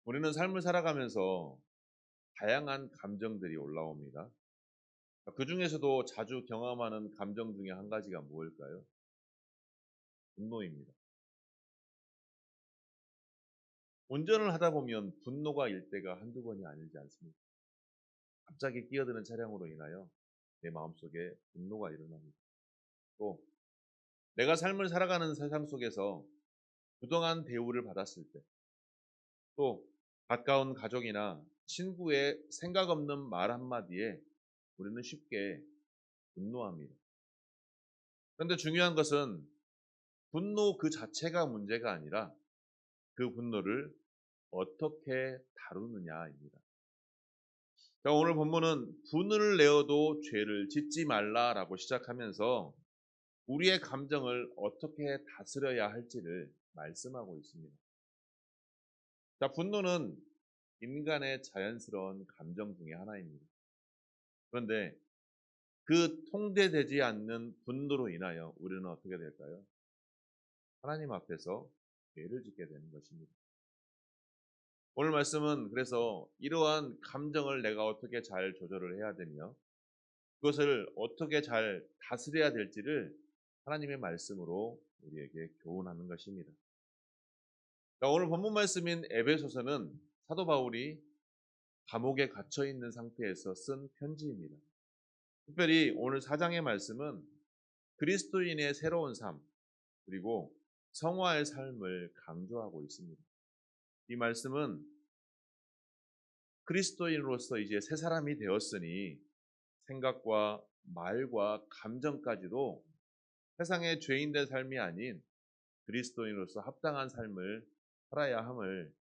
우리는 삶을 살아가면서 다양한 감정들이 올라옵니다. 그 중에서도 자주 경험하는 감정 중에 한 가지가 무엇일까요? 분노입니다. 운전을 하다 보면 분노가 일 때가 한두 번이 아니지 않습니까? 갑자기 끼어드는 차량으로 인하여 내 마음속에 분노가 일어납니다. 또 내가 삶을 살아가는 세상 속에서 부당한 대우를 받았을 때, 또 가까운 가족이나 친구의 생각 없는 말 한마디에 우리는 쉽게 분노합니다. 그런데 중요한 것은 분노 그 자체가 문제가 아니라 그 분노를 어떻게 다루느냐입니다. 자, 오늘 본문은 분을 내어도 죄를 짓지 말라라고 시작하면서 우리의 감정을 어떻게 다스려야 할지를 말씀하고 있습니다. 자, 분노는 인간의 자연스러운 감정 중에 하나입니다. 그런데 그 통제되지 않는 분노로 인하여 우리는 어떻게 될까요? 하나님 앞에서 죄를 짓게 되는 것입니다. 오늘 말씀은 그래서 이러한 감정을 내가 어떻게 잘 조절을 해야 되며 그것을 어떻게 잘 다스려야 될지를 하나님의 말씀으로 우리에게 교훈하는 것입니다. 자, 오늘 본문 말씀인 에베소서는 사도 바울이 감옥에 갇혀 있는 상태에서 쓴 편지입니다. 특별히 오늘 4장의 말씀은 그리스도인의 새로운 삶 그리고 성화의 삶을 강조하고 있습니다. 이 말씀은 그리스도인으로서 이제 새 사람이 되었으니 생각과 말과 감정까지도 세상의 죄인된 삶이 아닌 그리스도인으로서 합당한 삶을 살아야 함을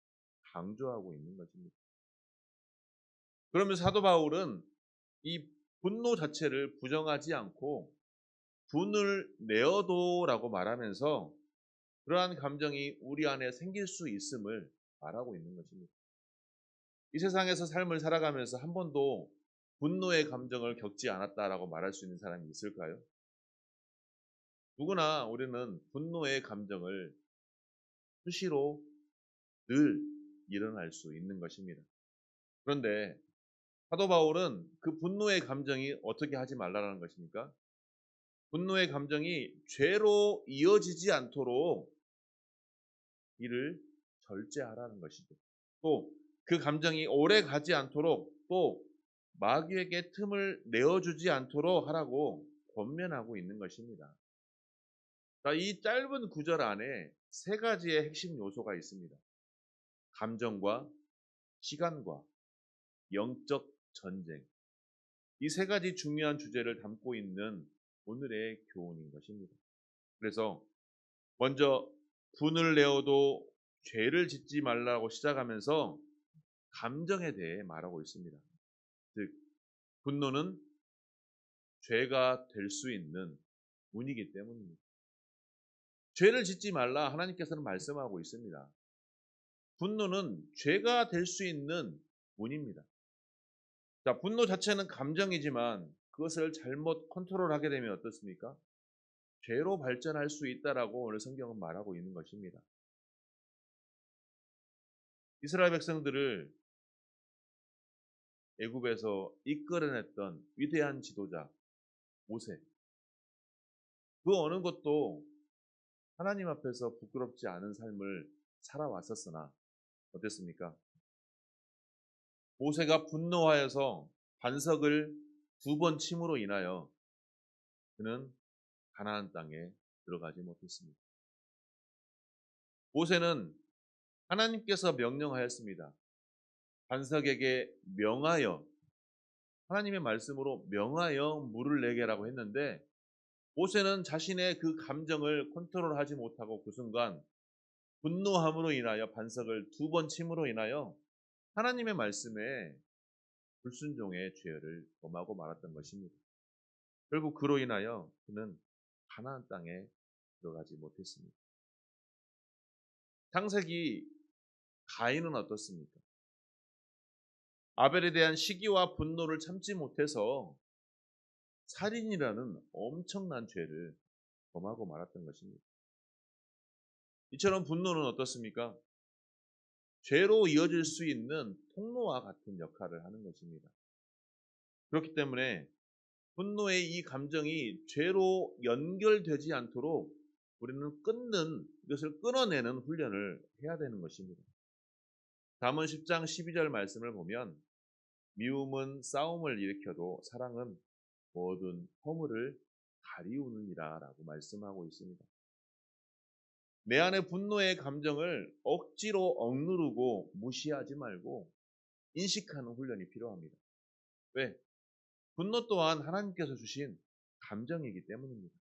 강조하고 있는 것입니다. 그러면 사도 바울은 이 분노 자체를 부정하지 않고 분을 내어도라고 말하면서 그러한 감정이 우리 안에 생길 수 있음을 말하고 있는 것입니다. 이 세상에서 삶을 살아가면서 한 번도 분노의 감정을 겪지 않았다라고 말할 수 있는 사람이 있을까요? 누구나 우리는 분노의 감정을 수시로 늘 일어날 수 있는 것입니다. 그런데 사도 바울은 그 분노의 감정이 어떻게 하지 말라는 것입니까? 분노의 감정이 죄로 이어지지 않도록 이를 절제하라는 것이죠. 또 그 감정이 오래 가지 않도록 또 마귀에게 틈을 내어주지 않도록 하라고 권면하고 있는 것입니다. 자, 이 짧은 구절 안에 세 가지의 핵심 요소가 있습니다. 감정과 시간과 영적 전쟁. 이 세 가지 중요한 주제를 담고 있는 오늘의 교훈인 것입니다. 그래서 먼저 분을 내어도 죄를 짓지 말라고 시작하면서 감정에 대해 말하고 있습니다. 즉, 분노는 죄가 될 수 있는 문이기 때문입니다. 죄를 짓지 말라 하나님께서는 말씀하고 있습니다. 분노는 죄가 될 수 있는 문입니다. 자, 분노 자체는 감정이지만 그것을 잘못 컨트롤하게 되면 어떻습니까? 죄로 발전할 수 있다라고 오늘 성경은 말하고 있는 것입니다. 이스라엘 백성들을 애굽에서 이끌어냈던 위대한 지도자 모세. 그 어느 것도 하나님 앞에서 부끄럽지 않은 삶을 살아왔었으나 어땠습니까? 모세가 분노하여서 반석을 두 번 침으로 인하여 그는 가나안 땅에 들어가지 못했습니다. 모세는 하나님께서 명령하였습니다. 반석에게 명하여 하나님의 말씀으로 명하여 물을 내게라고 했는데 모세는 자신의 그 감정을 컨트롤하지 못하고 그 순간 분노함으로 인하여 반석을 두 번 침으로 인하여 하나님의 말씀에 불순종의 죄를 범하고 말았던 것입니다. 결국 그로 인하여 그는 가나안 땅에 들어가지 못했습니다. 창세기 가인은 어떻습니까? 아벨에 대한 시기와 분노를 참지 못해서 살인이라는 엄청난 죄를 범하고 말았던 것입니다. 이처럼 분노는 어떻습니까? 죄로 이어질 수 있는 통로와 같은 역할을 하는 것입니다. 그렇기 때문에 분노의 이 감정이 죄로 연결되지 않도록 우리는 이것을 끊어내는 훈련을 해야 되는 것입니다. 잠언 10장 12절 말씀을 보면 미움은 싸움을 일으켜도 사랑은 모든 허물을 가리우느니라 라고 말씀하고 있습니다. 내 안의 분노의 감정을 억지로 억누르고 무시하지 말고 인식하는 훈련이 필요합니다. 왜? 분노 또한 하나님께서 주신 감정이기 때문입니다.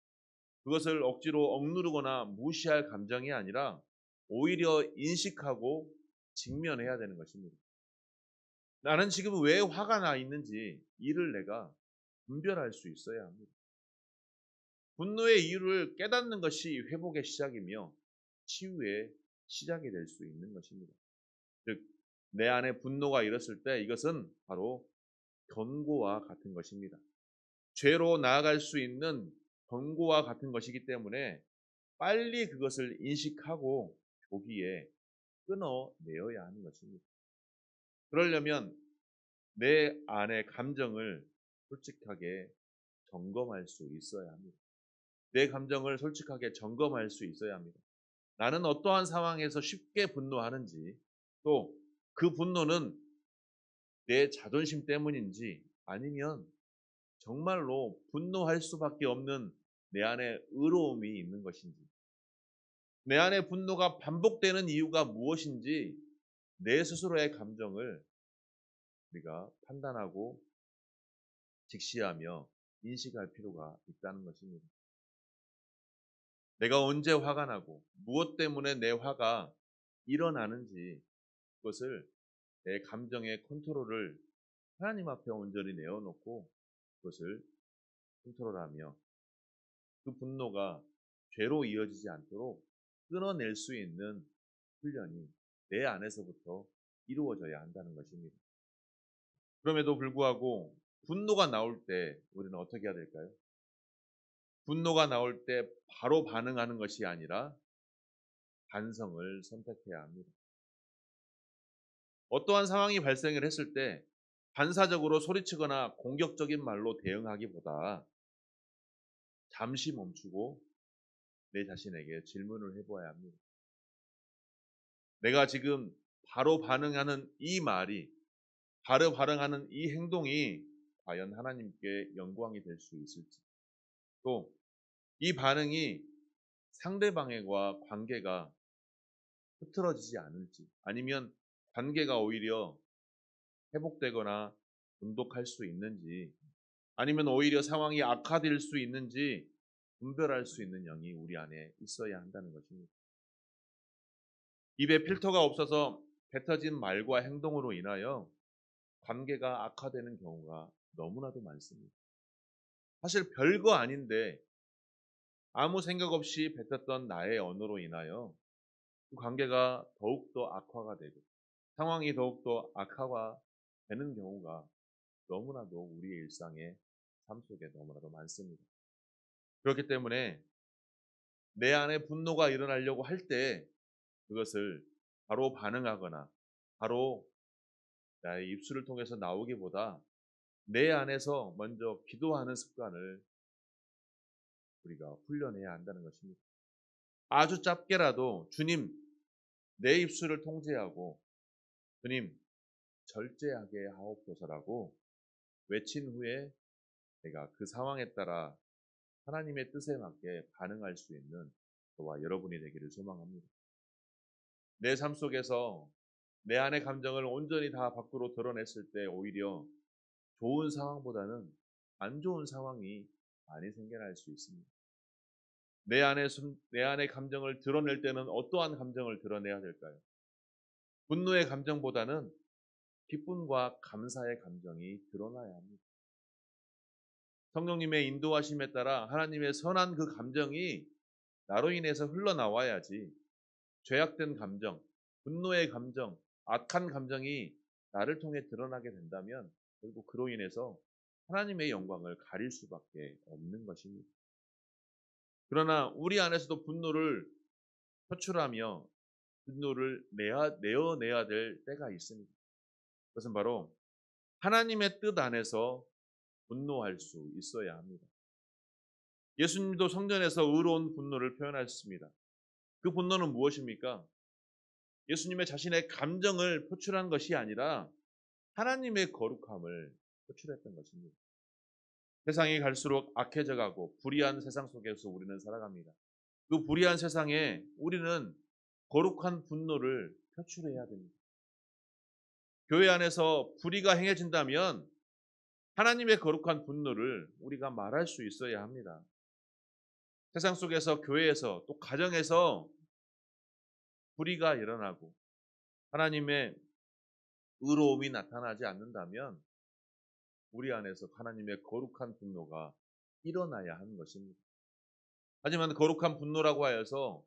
그것을 억지로 억누르거나 무시할 감정이 아니라 오히려 인식하고 직면해야 되는 것입니다. 나는 지금 왜 화가 나 있는지 이를 내가 분별할 수 있어야 합니다. 분노의 이유를 깨닫는 것이 회복의 시작이며 치유의 시작이 될 수 있는 것입니다. 즉, 내 안에 분노가 일었을 때 이것은 바로 경고와 같은 것입니다. 죄로 나아갈 수 있는 경고와 같은 것이기 때문에 빨리 그것을 인식하고 조기에 끊어내어야 하는 것입니다. 그러려면 내 안의 감정을 솔직하게 점검할 수 있어야 합니다. 내 감정을 솔직하게 점검할 수 있어야 합니다. 나는 어떠한 상황에서 쉽게 분노하는지, 또 그 분노는 내 자존심 때문인지 아니면 정말로 분노할 수밖에 없는 내 안에 의로움이 있는 것인지, 내 안에 분노가 반복되는 이유가 무엇인지 내 스스로의 감정을 우리가 판단하고 직시하며 인식할 필요가 있다는 것입니다. 내가 언제 화가 나고 무엇 때문에 내 화가 일어나는지 그것을 내 감정의 컨트롤을 하나님 앞에 온전히 내어놓고 그것을 컨트롤하며 그 분노가 죄로 이어지지 않도록 끊어낼 수 있는 훈련이 내 안에서부터 이루어져야 한다는 것입니다. 그럼에도 불구하고 분노가 나올 때 우리는 어떻게 해야 될까요? 분노가 나올 때 바로 반응하는 것이 아니라 반성을 선택해야 합니다. 어떠한 상황이 발생을 했을 때 반사적으로 소리치거나 공격적인 말로 대응하기보다 잠시 멈추고 내 자신에게 질문을 해보아야 합니다. 내가 지금 바로 반응하는 이 말이, 바로 반응하는 이 행동이 과연 하나님께 영광이 될 수 있을지, 또 이 반응이 상대방과 관계가 흐트러지지 않을지, 아니면 관계가 오히려 회복되거나 돈독할 수 있는지, 아니면 오히려 상황이 악화될 수 있는지 분별할 수 있는 영이 우리 안에 있어야 한다는 것입니다. 입에 필터가 없어서 뱉어진 말과 행동으로 인하여 관계가 악화되는 경우가 너무나도 많습니다. 사실 별거 아닌데 아무 생각 없이 뱉었던 나의 언어로 인하여 그 관계가 더욱더 악화가 되고 상황이 더욱더 악화가 되는 경우가 너무나도 우리의 일상의 삶 속에 너무나도 많습니다. 그렇기 때문에 내 안에 분노가 일어나려고 할 때 그것을 바로 반응하거나 바로 나의 입술을 통해서 나오기보다 내 안에서 먼저 기도하는 습관을 우리가 훈련해야 한다는 것입니다. 아주 짧게라도 주님, 내 입술을 통제하고 주님, 절제하게 하옵소서라고 외친 후에 내가 그 상황에 따라 하나님의 뜻에 맞게 반응할 수 있는 저와 여러분이 되기를 소망합니다. 내 삶 속에서 내 안의 감정을 온전히 다 밖으로 드러냈을 때 오히려 좋은 상황보다는 안 좋은 상황이 많이 생겨날 수 있습니다. 내 안의 감정을 드러낼 때는 어떠한 감정을 드러내야 될까요? 분노의 감정보다는 기쁨과 감사의 감정이 드러나야 합니다. 성령님의 인도하심에 따라 하나님의 선한 그 감정이 나로 인해서 흘러나와야지 죄악된 감정, 분노의 감정, 악한 감정이 나를 통해 드러나게 된다면 결국 그로 인해서 하나님의 영광을 가릴 수밖에 없는 것입니다. 그러나 우리 안에서도 분노를 표출하며 분노를 내어내야 될 때가 있습니다. 그것은 바로 하나님의 뜻 안에서 분노할 수 있어야 합니다. 예수님도 성전에서 의로운 분노를 표현하셨습니다. 그 분노는 무엇입니까? 예수님의 자신의 감정을 표출한 것이 아니라 하나님의 거룩함을 표출했던 것입니다. 세상이 갈수록 악해져 가고 불의한 세상 속에서 우리는 살아갑니다. 그 불의한 세상에 우리는 거룩한 분노를 표출해야 됩니다. 교회 안에서 불의가 행해진다면 하나님의 거룩한 분노를 우리가 말할 수 있어야 합니다. 세상 속에서 교회에서 또 가정에서 불의가 일어나고 하나님의 의로움이 나타나지 않는다면 우리 안에서 하나님의 거룩한 분노가 일어나야 하는 것입니다. 하지만 거룩한 분노라고 하여서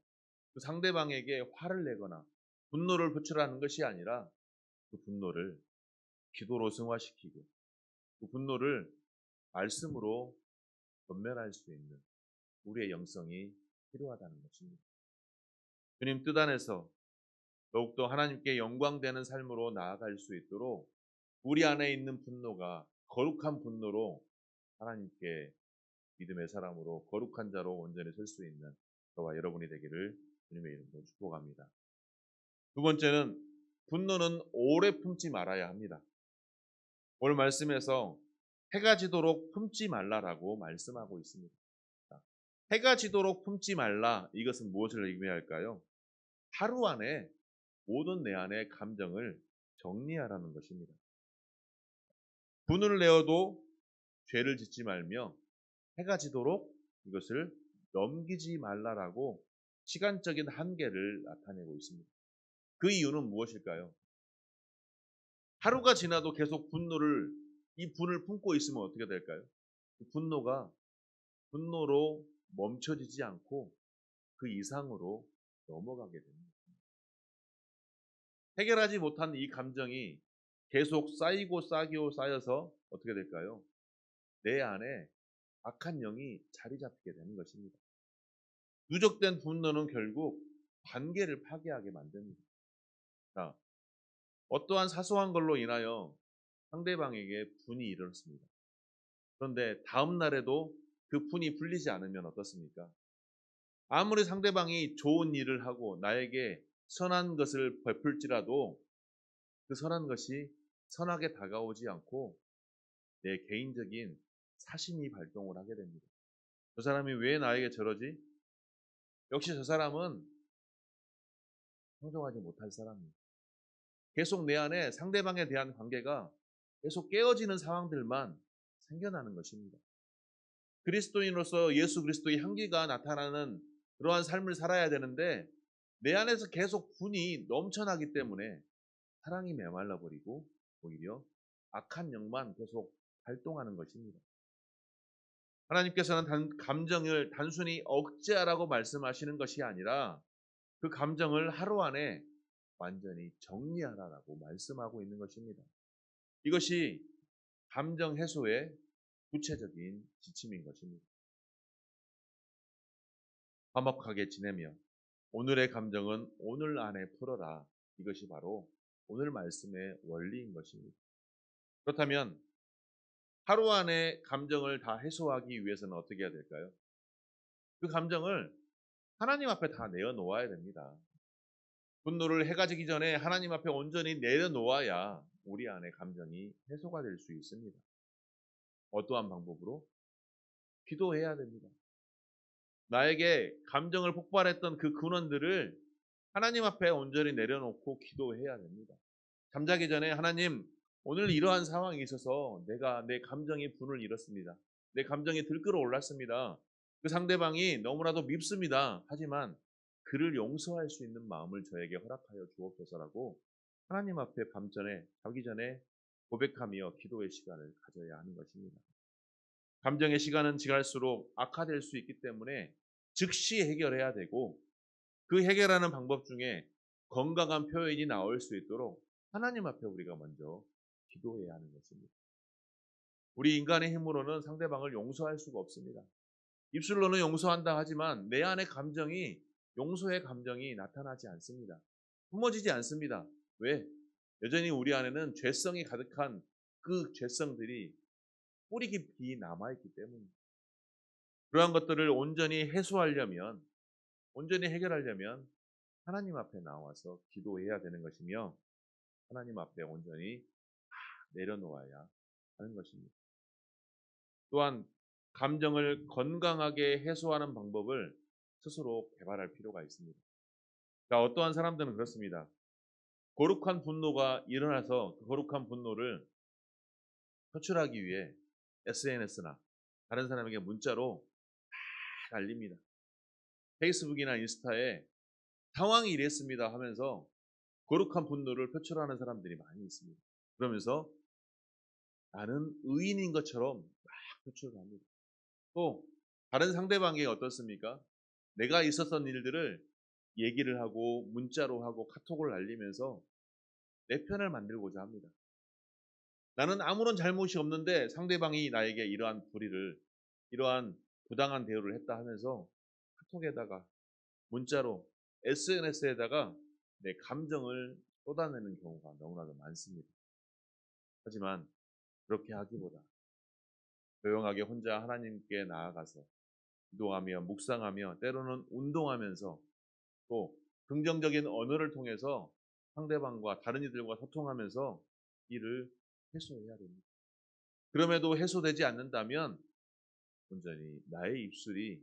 그 상대방에게 화를 내거나 분노를 표출하는 것이 아니라 그 분노를 기도로 승화시키고 그 분노를 말씀으로 전면할 수 있는 우리의 영성이 필요하다는 것입니다. 주님 뜻 안에서 더욱더 하나님께 영광되는 삶으로 나아갈 수 있도록 우리 안에 있는 분노가 거룩한 분노로 하나님께 믿음의 사람으로 거룩한 자로 온전히 설 수 있는 저와 여러분이 되기를 주님의 이름으로 축복합니다. 두 번째는 분노는 오래 품지 말아야 합니다. 오늘 말씀에서 해가 지도록 품지 말라라고 말씀하고 있습니다. 해가 지도록 품지 말라, 이것은 무엇을 의미할까요? 하루 안에 모든 내 안의 감정을 정리하라는 것입니다. 분을 내어도 죄를 짓지 말며 해가 지도록 이것을 넘기지 말라라고 시간적인 한계를 나타내고 있습니다. 그 이유는 무엇일까요? 하루가 지나도 계속 이 분을 품고 있으면 어떻게 될까요? 그 분노가 분노로 멈춰지지 않고 그 이상으로 넘어가게 됩니다. 해결하지 못한 이 감정이 계속 쌓여서 어떻게 될까요? 내 안에 악한 영이 자리 잡게 되는 것입니다. 누적된 분노는 결국 관계를 파괴하게 만듭니다. 자, 어떠한 사소한 걸로 인하여 상대방에게 분이 일어났습니다. 그런데 다음 날에도 그 분이 풀리지 않으면 어떻습니까? 아무리 상대방이 좋은 일을 하고 나에게 선한 것을 베풀지라도 그 선한 것이 선하게 다가오지 않고 내 개인적인 사심이 발동을 하게 됩니다. 저 사람이 왜 나에게 저러지? 역시 저 사람은 성정하지 못할 사람입니다. 계속 내 안에 상대방에 대한 관계가 계속 깨어지는 상황들만 생겨나는 것입니다. 그리스도인으로서 예수 그리스도의 향기가 나타나는 그러한 삶을 살아야 되는데 내 안에서 계속 분이 넘쳐나기 때문에 사랑이 메말라 버리고 오히려 악한 영만 계속 발동하는 것입니다. 하나님께서는 감정을 단순히 억제하라고 말씀하시는 것이 아니라 그 감정을 하루 안에 완전히 정리하라고 말씀하고 있는 것입니다. 이것이 감정 해소의 구체적인 지침인 것입니다. 화목하게 지내며 오늘의 감정은 오늘 안에 풀어라. 이것이 바로 오늘 말씀의 원리인 것입니다. 그렇다면 하루 안에 감정을 다 해소하기 위해서는 어떻게 해야 될까요? 그 감정을 하나님 앞에 다 내어놓아야 됩니다. 분노를 해가 지기 전에 하나님 앞에 온전히 내려놓아야 우리 안의 감정이 해소가 될 수 있습니다. 어떠한 방법으로? 기도해야 됩니다. 나에게 감정을 폭발했던 그 근원들을 하나님 앞에 온전히 내려놓고 기도해야 됩니다. 잠자기 전에 하나님, 오늘 이러한 상황이 있어서 내가 내 감정이 분을 잃었습니다. 내 감정이 들끓어 올랐습니다. 그 상대방이 너무나도 밉습니다. 하지만 그를 용서할 수 있는 마음을 저에게 허락하여 주옵소서라고 하나님 앞에 밤전에 자기 전에 고백하며 기도의 시간을 가져야 하는 것입니다. 감정의 시간은 지날수록 악화될 수 있기 때문에 즉시 해결해야 되고 그 해결하는 방법 중에 건강한 표현이 나올 수 있도록 하나님 앞에 우리가 먼저 기도해야 하는 것입니다. 우리 인간의 힘으로는 상대방을 용서할 수가 없습니다. 입술로는 용서한다 하지만 내 안의 감정이 용서의 감정이 나타나지 않습니다. 품어지지 않습니다. 왜? 여전히 우리 안에는 죄성이 가득한 그 죄성들이 뿌리 깊이 남아있기 때문입니다. 그러한 것들을 온전히 해소하려면, 온전히 해결하려면 하나님 앞에 나와서 기도해야 되는 것이며 하나님 앞에 온전히 내려놓아야 하는 것입니다. 또한 감정을 건강하게 해소하는 방법을 스스로 개발할 필요가 있습니다. 그러니까 어떠한 사람들은 그렇습니다. 거룩한 분노가 일어나서 그 거룩한 분노를 표출하기 위해 SNS나 다른 사람에게 문자로 막 알립니다. 페이스북이나 인스타에 상황이 이랬습니다 하면서 거룩한 분노를 표출하는 사람들이 많이 있습니다. 그러면서 나는 의인인 것처럼 막 표출을 합니다. 또 다른 상대방이 어떻습니까? 내가 있었던 일들을 얘기를 하고 문자로 하고 카톡을 날리면서 내 편을 만들고자 합니다. 나는 아무런 잘못이 없는데 상대방이 나에게 이러한 불의를, 이러한 부당한 대우를 했다 하면서 카톡에다가 문자로 SNS에다가 내 감정을 쏟아내는 경우가 너무나도 많습니다. 하지만 그렇게 하기보다 조용하게 혼자 하나님께 나아가서 기도하며 묵상하며 때로는 운동하면서 또 긍정적인 언어를 통해서 상대방과 다른 이들과 소통하면서 이를 해소해야 됩니다. 그럼에도 해소되지 않는다면 온전히 나의 입술이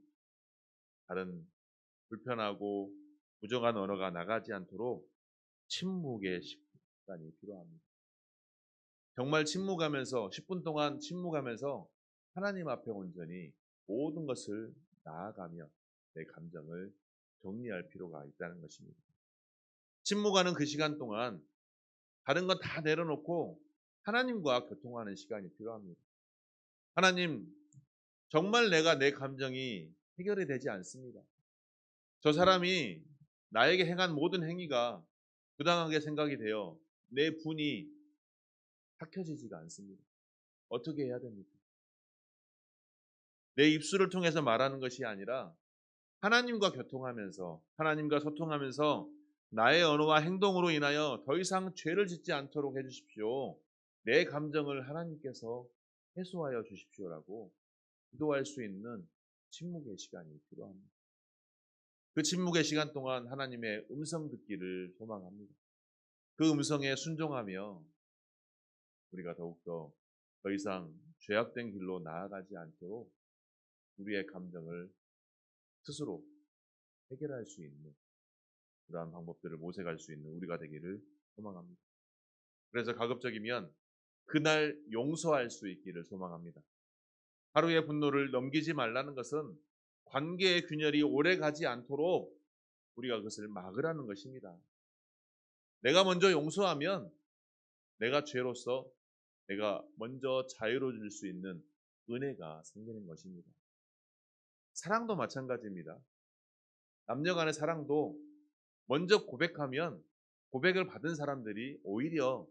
다른 불편하고 부정한 언어가 나가지 않도록 침묵의 시간이 필요합니다. 정말 침묵하면서 10분 동안 침묵하면서 하나님 앞에 온전히 모든 것을 나아가며 내 감정을 정리할 필요가 있다는 것입니다. 침묵하는 그 시간 동안 다른 건 다 내려놓고 하나님과 교통하는 시간이 필요합니다. 하나님, 정말 내가 내 감정이 해결이 되지 않습니다. 저 사람이 나에게 행한 모든 행위가 부당하게 생각이 되어 내 분이 삭혀지지가 않습니다. 어떻게 해야 됩니까? 내 입술을 통해서 말하는 것이 아니라 하나님과 교통하면서 하나님과 소통하면서 나의 언어와 행동으로 인하여 더 이상 죄를 짓지 않도록 해주십시오. 내 감정을 하나님께서 해소하여 주십시오라고 기도할 수 있는 침묵의 시간이 필요합니다. 그 침묵의 시간 동안 하나님의 음성 듣기를 소망합니다. 그 음성에 순종하며 우리가 더욱더 더 이상 죄악된 길로 나아가지 않도록 우리의 감정을 스스로 해결할 수 있는 그러한 방법들을 모색할 수 있는 우리가 되기를 소망합니다. 그래서 가급적이면 그날 용서할 수 있기를 소망합니다. 하루의 분노를 넘기지 말라는 것은 관계의 균열이 오래 가지 않도록 우리가 그것을 막으라는 것입니다. 내가 먼저 용서하면 내가 죄로서 내가 먼저 자유로워질 수 있는 은혜가 생기는 것입니다. 사랑도 마찬가지입니다. 남녀 간의 사랑도 먼저 고백하면 고백을 받은 사람들이 오히려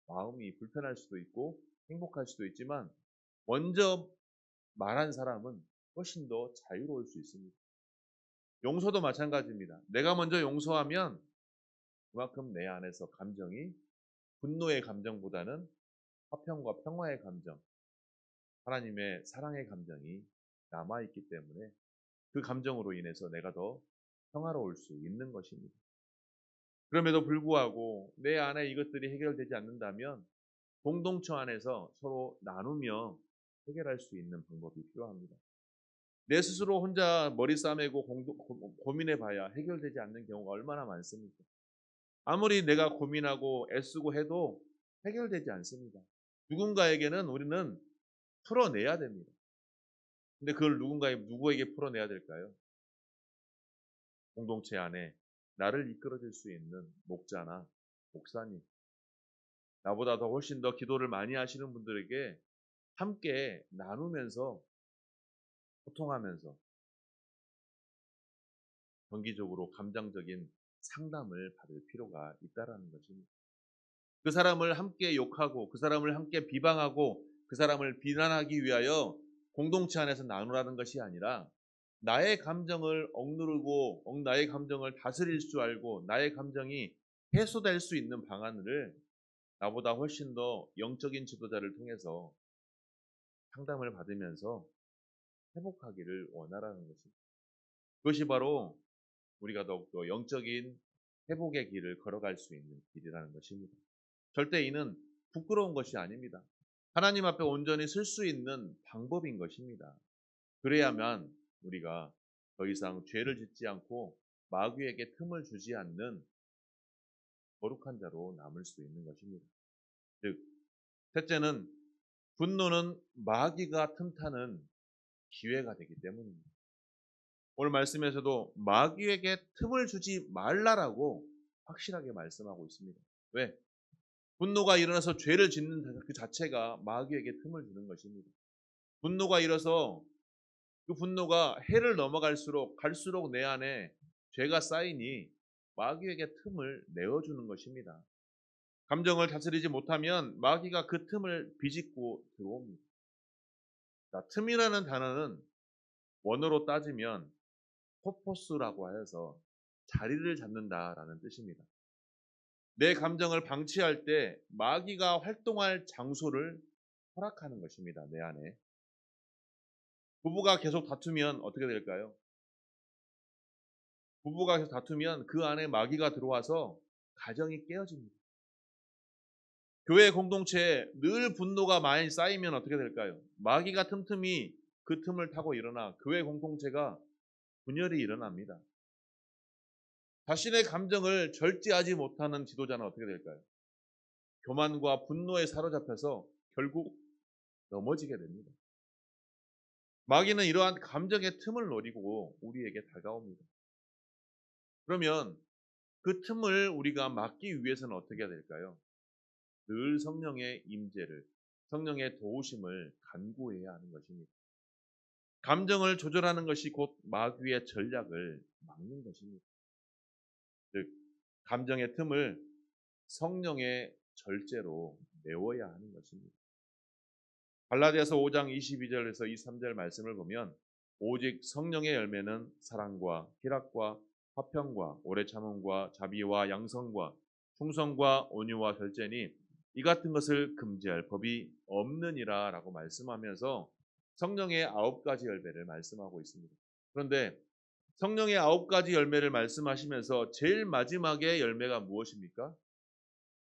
마음이 불편할 수도 있고 행복할 수도 있지만 먼저 말한 사람은 훨씬 더 자유로울 수 있습니다. 용서도 마찬가지입니다. 내가 먼저 용서하면 그만큼 내 안에서 감정이 분노의 감정보다는 화평과 평화의 감정, 하나님의 사랑의 감정이 남아있기 때문에 그 감정으로 인해서 내가 더 평화로울 수 있는 것입니다. 그럼에도 불구하고 내 안에 이것들이 해결되지 않는다면 공동체 안에서 서로 나누며 해결할 수 있는 방법이 필요합니다. 내 스스로 혼자 머리 싸매고 고민해 봐야 해결되지 않는 경우가 얼마나 많습니까? 아무리 내가 고민하고 애쓰고 해도 해결되지 않습니다. 누군가에게는 우리는 풀어내야 됩니다. 근데 그걸 누구에게 풀어내야 될까요? 공동체 안에 나를 이끌어줄 수 있는 목자나 목사님, 나보다 더 훨씬 더 기도를 많이 하시는 분들에게 함께 나누면서 소통하면서 정기적으로 감정적인 상담을 받을 필요가 있다라는 것입니다. 그 사람을 함께 욕하고 그 사람을 함께 비방하고 그 사람을 비난하기 위하여 공동체 안에서 나누라는 것이 아니라 나의 감정을 억누르고 나의 감정을 다스릴 줄 알고 나의 감정이 해소될 수 있는 방안을 나보다 훨씬 더 영적인 지도자를 통해서 상담을 받으면서 회복하기를 원하라는 것입니다. 그것이 바로 우리가 더욱더 영적인 회복의 길을 걸어갈 수 있는 길이라는 것입니다. 절대 이는 부끄러운 것이 아닙니다. 하나님 앞에 온전히 설 수 있는 방법인 것입니다. 그래야만 우리가 더 이상 죄를 짓지 않고 마귀에게 틈을 주지 않는 거룩한 자로 남을 수 있는 것입니다. 즉, 셋째는 분노는 마귀가 틈타는 기회가 되기 때문입니다. 오늘 말씀에서도 마귀에게 틈을 주지 말라라고 확실하게 말씀하고 있습니다. 왜? 분노가 일어나서 죄를 짓는 그 자체가 마귀에게 틈을 주는 것입니다. 분노가 일어서 그 분노가 해를 넘어갈수록 갈수록 내 안에 죄가 쌓이니 마귀에게 틈을 내어주는 것입니다. 감정을 다스리지 못하면 마귀가 그 틈을 비집고 들어옵니다. 자, 틈이라는 단어는 원어로 따지면 포포스라고 해서 자리를 잡는다라는 뜻입니다. 내 감정을 방치할 때 마귀가 활동할 장소를 허락하는 것입니다. 내 안에. 부부가 계속 다투면 어떻게 될까요? 부부가 계속 다투면 그 안에 마귀가 들어와서 가정이 깨어집니다. 교회 공동체에 늘 분노가 많이 쌓이면 어떻게 될까요? 마귀가 틈틈이 그 틈을 타고 일어나 교회 공동체가 분열이 일어납니다. 자신의 감정을 절제하지 못하는 지도자는 어떻게 될까요? 교만과 분노에 사로잡혀서 결국 넘어지게 됩니다. 마귀는 이러한 감정의 틈을 노리고 우리에게 다가옵니다. 그러면 그 틈을 우리가 막기 위해서는 어떻게 해야 될까요? 늘 성령의 임재를, 성령의 도우심을 간구해야 하는 것입니다. 감정을 조절하는 것이 곧 마귀의 전략을 막는 것입니다. 즉, 감정의 틈을 성령의 절제로 메워야 하는 것입니다. 갈라디아서 5장 22절에서 23절 말씀을 보면 오직 성령의 열매는 사랑과 희락과 화평과 오래 참음과 자비와 양성과 충성과 온유와 절제니 이 같은 것을 금지할 법이 없느니라 라고 말씀하면서 성령의 9가지 열매를 말씀하고 있습니다. 그런데 성령의 9가지 열매를 말씀하시면서 제일 마지막에 열매가 무엇입니까?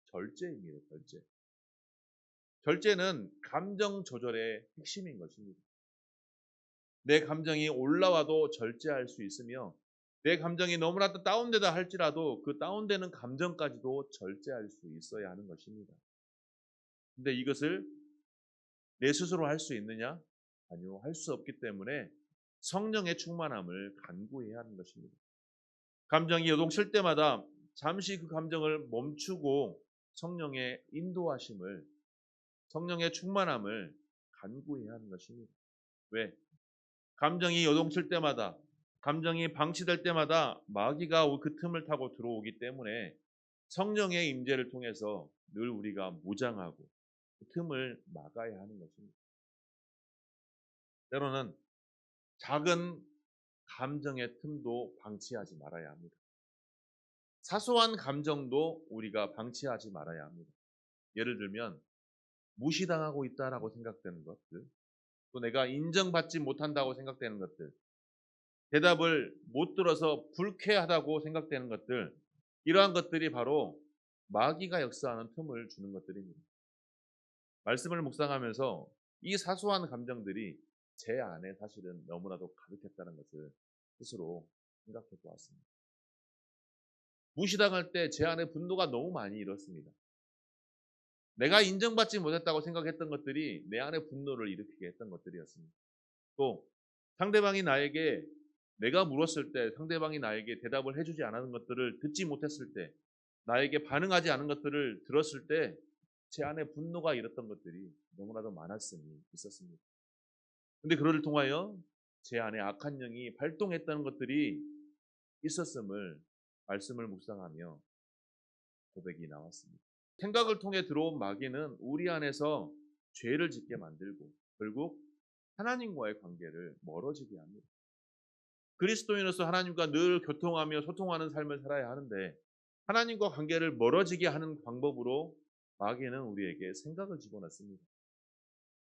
절제입니다. 절제. 절제는 감정 조절의 핵심인 것입니다. 내 감정이 올라와도 절제할 수 있으며 내 감정이 너무나도 다운되다 할지라도 그 다운되는 감정까지도 절제할 수 있어야 하는 것입니다. 근데 이것을 내 스스로 할 수 있느냐? 아니요, 할 수 없기 때문에 성령의 충만함을 간구해야 하는 것입니다. 감정이 요동칠 때마다 잠시 그 감정을 멈추고 성령의 인도하심을, 성령의 충만함을 간구해야 하는 것입니다. 왜? 감정이 요동칠 때마다, 감정이 방치될 때마다 마귀가 그 틈을 타고 들어오기 때문에 성령의 임재를 통해서 늘 우리가 무장하고 그 틈을 막아야 하는 것입니다. 때로는 작은 감정의 틈도 방치하지 말아야 합니다. 사소한 감정도 우리가 방치하지 말아야 합니다. 예를 들면 무시당하고 있다라고 생각되는 것들, 또 내가 인정받지 못한다고 생각되는 것들, 대답을 못 들어서 불쾌하다고 생각되는 것들, 이러한 것들이 바로 마귀가 역사하는 틈을 주는 것들입니다. 말씀을 묵상하면서 이 사소한 감정들이 제 안에 사실은 너무나도 가득했다는 것을 스스로 생각해 보았습니다. 무시당할 때 제 안에 분노가 너무 많이 일었습니다. 내가 인정받지 못했다고 생각했던 것들이 내 안에 분노를 일으키게 했던 것들이었습니다. 또 상대방이 나에게 내가 물었을 때 상대방이 나에게 대답을 해주지 않은 것들을 듣지 못했을 때 나에게 반응하지 않은 것들을 들었을 때 제 안에 분노가 일었던 것들이 너무나도 많았으니 있었습니다. 근데 그를 통하여 제 안에 악한 영이 발동했다는 것들이 있었음을 말씀을 묵상하며 고백이 나왔습니다. 생각을 통해 들어온 마귀는 우리 안에서 죄를 짓게 만들고 결국 하나님과의 관계를 멀어지게 합니다. 그리스도인으로서 하나님과 늘 교통하며 소통하는 삶을 살아야 하는데 하나님과 관계를 멀어지게 하는 방법으로 마귀는 우리에게 생각을 집어넣습니다.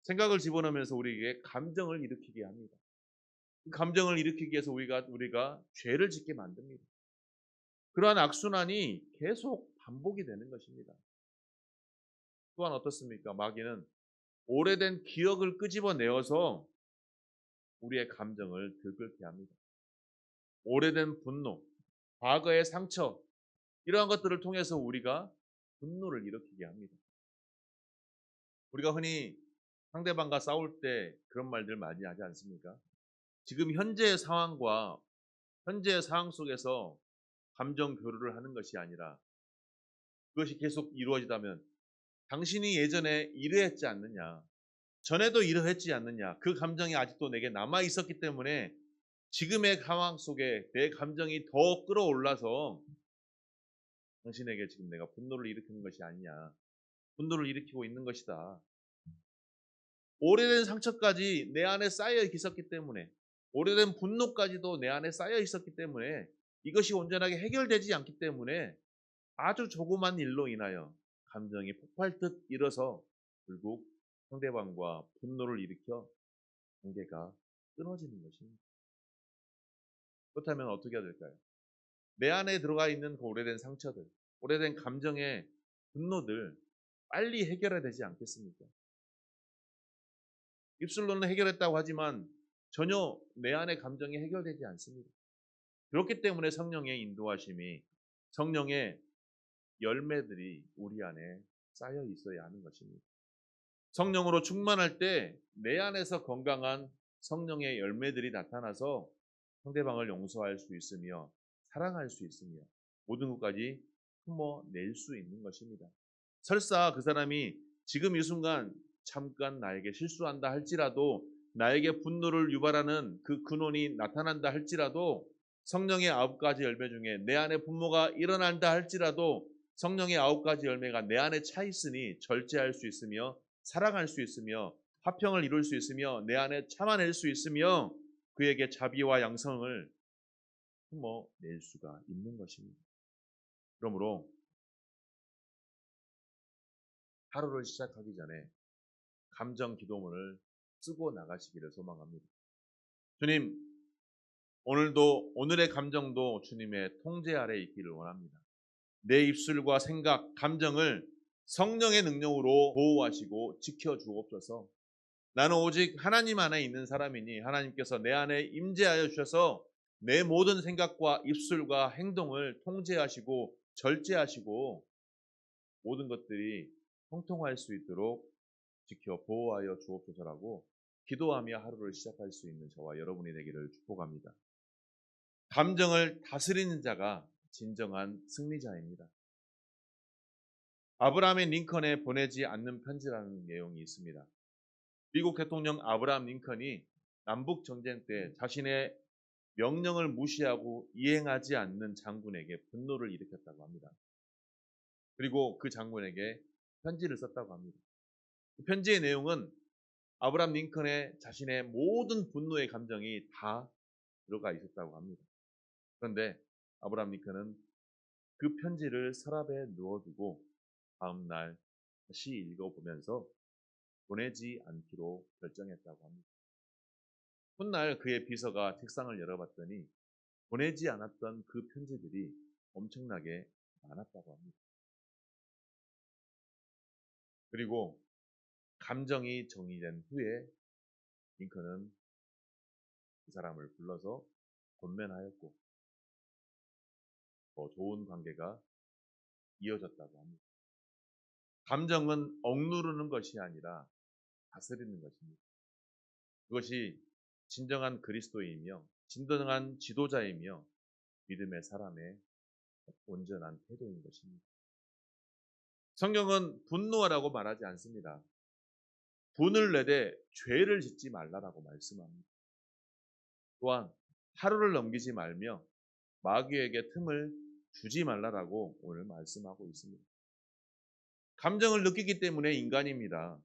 생각을 집어넣으면서 우리에게 감정을 일으키게 합니다. 그 감정을 일으키기 위해서 우리가 죄를 짓게 만듭니다. 그러한 악순환이 계속 반복이 되는 것입니다. 또한 어떻습니까? 마귀는 오래된 기억을 끄집어내어서 우리의 감정을 들끓게 합니다. 오래된 분노, 과거의 상처, 이러한 것들을 통해서 우리가 분노를 일으키게 합니다. 우리가 흔히 상대방과 싸울 때 그런 말들 많이 하지 않습니까? 지금 현재의 상황과 현재의 상황 속에서 감정 교류를 하는 것이 아니라 그것이 계속 이루어지다면 당신이 예전에 이러했지 않느냐, 전에도 이러했지 않느냐, 그 감정이 아직도 내게 남아 있었기 때문에 지금의 상황 속에 내 감정이 더 끌어올라서 당신에게 지금 내가 분노를 일으키는 것이 아니냐, 분노를 일으키고 있는 것이다. 오래된 상처까지 내 안에 쌓여 있었기 때문에, 오래된 분노까지도 내 안에 쌓여 있었기 때문에, 이것이 온전하게 해결되지 않기 때문에 아주 조그만 일로 인하여 감정이 폭발듯 일어서 결국 상대방과 분노를 일으켜 관계가 끊어지는 것입니다. 그렇다면 어떻게 해야 될까요? 내 안에 들어가 있는 그 오래된 상처들, 오래된 감정의 분노들 빨리 해결해야 되지 않겠습니까? 입술로는 해결했다고 하지만 전혀 내 안의 감정이 해결되지 않습니다. 그렇기 때문에 성령의 인도하심이, 성령의 열매들이 우리 안에 쌓여 있어야 하는 것입니다. 성령으로 충만할 때 내 안에서 건강한 성령의 열매들이 나타나서 상대방을 용서할 수 있으며 사랑할 수 있으며 모든 것까지 품어낼 수 있는 것입니다. 설사 그 사람이 지금 이 순간 잠깐 나에게 실수한다 할지라도, 나에게 분노를 유발하는 그 근원이 나타난다 할지라도, 성령의 9가지 열매 중에 내 안에 분노가 일어난다 할지라도 성령의 9가지 열매가 내 안에 차 있으니 절제할 수 있으며 사랑할 수 있으며 화평을 이룰 수 있으며 내 안에 참아낼 수 있으며 그에게 자비와 양성을 품어낼 수가 있는 것입니다. 그러므로 하루를 시작하기 전에 감정 기도문을 쓰고 나가시기를 소망합니다. 주님, 오늘도 오늘의 감정도 주님의 통제 아래 있기를 원합니다. 내 입술과 생각, 감정을 성령의 능력으로 보호하시고 지켜주옵소서. 나는 오직 하나님 안에 있는 사람이니 하나님께서 내 안에 임재하여 주셔서 내 모든 생각과 입술과 행동을 통제하시고 절제하시고 모든 것들이 형통할 수 있도록 지켜 보호하여 주옵소서라고 기도하며 하루를 시작할 수 있는 저와 여러분이 되기를 축복합니다. 감정을 다스리는 자가 진정한 승리자입니다. 아브라함의 링컨에 보내지 않는 편지라는 내용이 있습니다. 미국 대통령 아브라함 링컨이 남북 전쟁 때 자신의 명령을 무시하고 이행하지 않는 장군에게 분노를 일으켰다고 합니다. 그리고 그 장군에게 편지를 썼다고 합니다. 그 편지의 내용은 아브라함 링컨의 자신의 모든 분노의 감정이 다 들어가 있었다고 합니다. 그런데 아브라함 링컨은 그 편지를 서랍에 넣어두고 다음 날 다시 읽어보면서 보내지 않기로 결정했다고 합니다. 훗날 그의 비서가 책상을 열어봤더니 보내지 않았던 그 편지들이 엄청나게 많았다고 합니다. 그리고 감정이 정리된 후에 링컨은 그 사람을 불러서 권면하였고 더 좋은 관계가 이어졌다고 합니다. 감정은 억누르는 것이 아니라 다스리는 것입니다. 그것이 진정한 그리스도이며 진정한 지도자이며 믿음의 사람의 온전한 태도인 것입니다. 성경은 분노하라고 말하지 않습니다. 분을 내되 죄를 짓지 말라라고 말씀합니다. 또한 하루를 넘기지 말며 마귀에게 틈을 주지 말라라고 오늘 말씀하고 있습니다. 감정을 느끼기 때문에 인간입니다.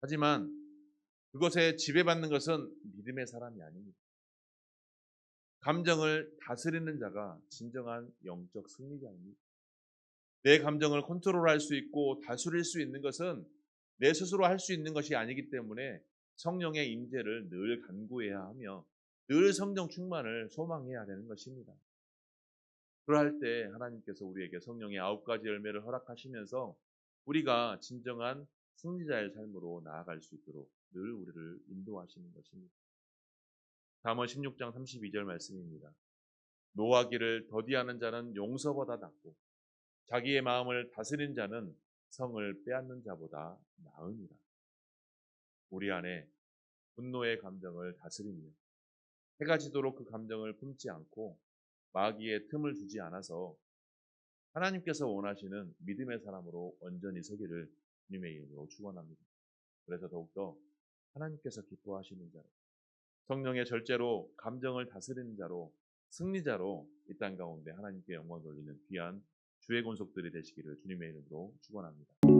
하지만 그것에 지배받는 것은 믿음의 사람이 아닙니다. 감정을 다스리는 자가 진정한 영적 승리자입니다. 내 감정을 컨트롤할 수 있고 다스릴 수 있는 것은 내 스스로 할 수 있는 것이 아니기 때문에 성령의 임재를 늘 간구해야 하며 늘 성령 충만을 소망해야 되는 것입니다. 그러할 때 하나님께서 우리에게 성령의 9가지 열매를 허락하시면서 우리가 진정한 승리자의 삶으로 나아갈 수 있도록 늘 우리를 인도하시는 것입니다. 잠언 16장 32절 말씀입니다. 노하기를 더디하는 자는 용서보다 낫고 자기의 마음을 다스린 자는 성을 빼앗는 자보다 나으니라. 우리 안에 분노의 감정을 다스리며 해가 지도록 그 감정을 품지 않고 마귀의 틈을 주지 않아서 하나님께서 원하시는 믿음의 사람으로 온전히 서기를 주님의 이름으로 축원합니다. 그래서 더욱더 하나님께서 기뻐하시는 자로 성령의 절제로 감정을 다스리는 자로 승리자로 이 땅 가운데 하나님께 영광 돌리는 귀한 주의 권속들이 되시기를 주님의 이름으로 축원합니다.